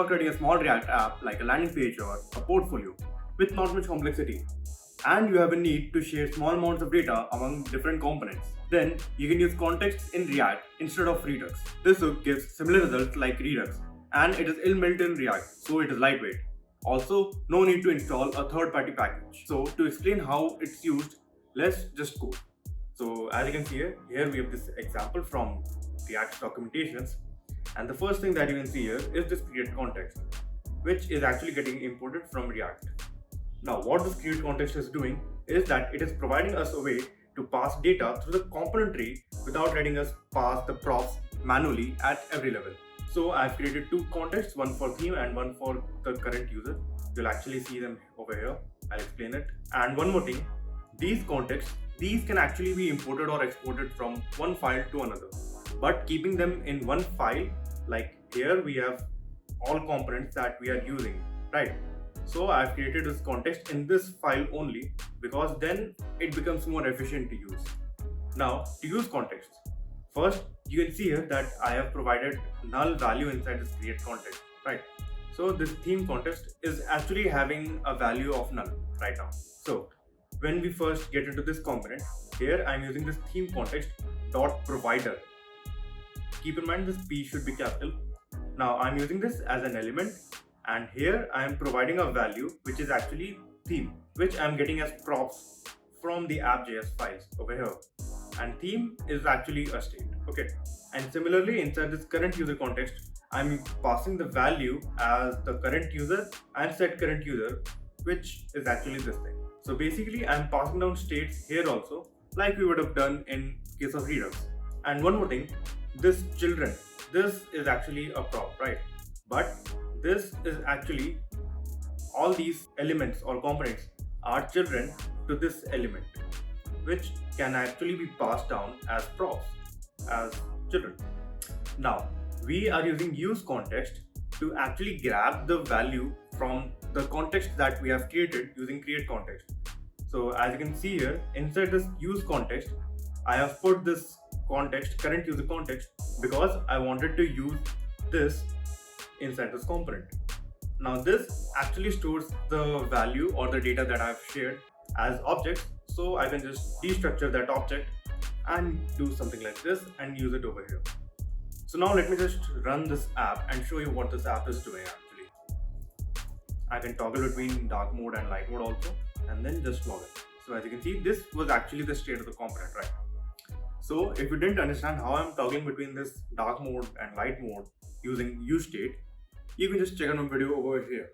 are creating a small React app like a landing page or a portfolio with not much complexity, and you have a need to share small amounts of data among different components, then you can use context in React instead of Redux. This hook gives similar results like Redux, and it is inbuilt in React, so it is lightweight. Also, no need to install a third-party package. So to explain how it's used, let's just go. So as you can see here we have this example from React's documentations, and the first thing that you can see here is this create context, which is actually getting imported from React. Now what this create context is doing is that it is providing us a way to pass data through the component tree without letting us pass the props manually at every level. So I've created two contexts, one for theme and one for the current user. You'll actually see them over here. I'll explain it. And one more thing, these contexts, these can actually be imported or exported from one file to another. But keeping them in one file, like here we have all components that we are using, right? So I've created this context in this file only because then it becomes more efficient to use. Now to use context, first you can see here that I have provided null value inside this create context, right? So this theme context is actually having a value of null right now. So when we first get into this component, here I'm using this theme context dot provider. Keep in mind this P should be capital. Now I'm using this as an element, and here I am providing a value which is actually theme, which I'm getting as props from the app.js files over here, and theme is actually a state. Okay, and similarly inside this current user context, I'm passing the value as the current user and set current user, which is actually this thing. So basically I'm passing down states here also, like we would have done in case of Redux. And one more thing, this children, this is actually a prop, right? But this is actually, all these elements or components are children to this element, which can actually be passed down as props, as children. Now we are using useContext to actually grab the value from the context that we have created using create context. So as you can see here, inside this useContext, I have put this context, current user context, because I wanted to use this inside this component. Now this actually stores the value or the data that I've shared as objects, so I can just destructure that object and do something like this and use it over here. So now let me just run this app and show you what this app is doing actually. I can toggle between dark mode and light mode also, and then just log in. So as you can see, this was actually the state of the component, right? So if you didn't understand how I'm toggling between this dark mode and light mode using useState, you can just check out my video over here.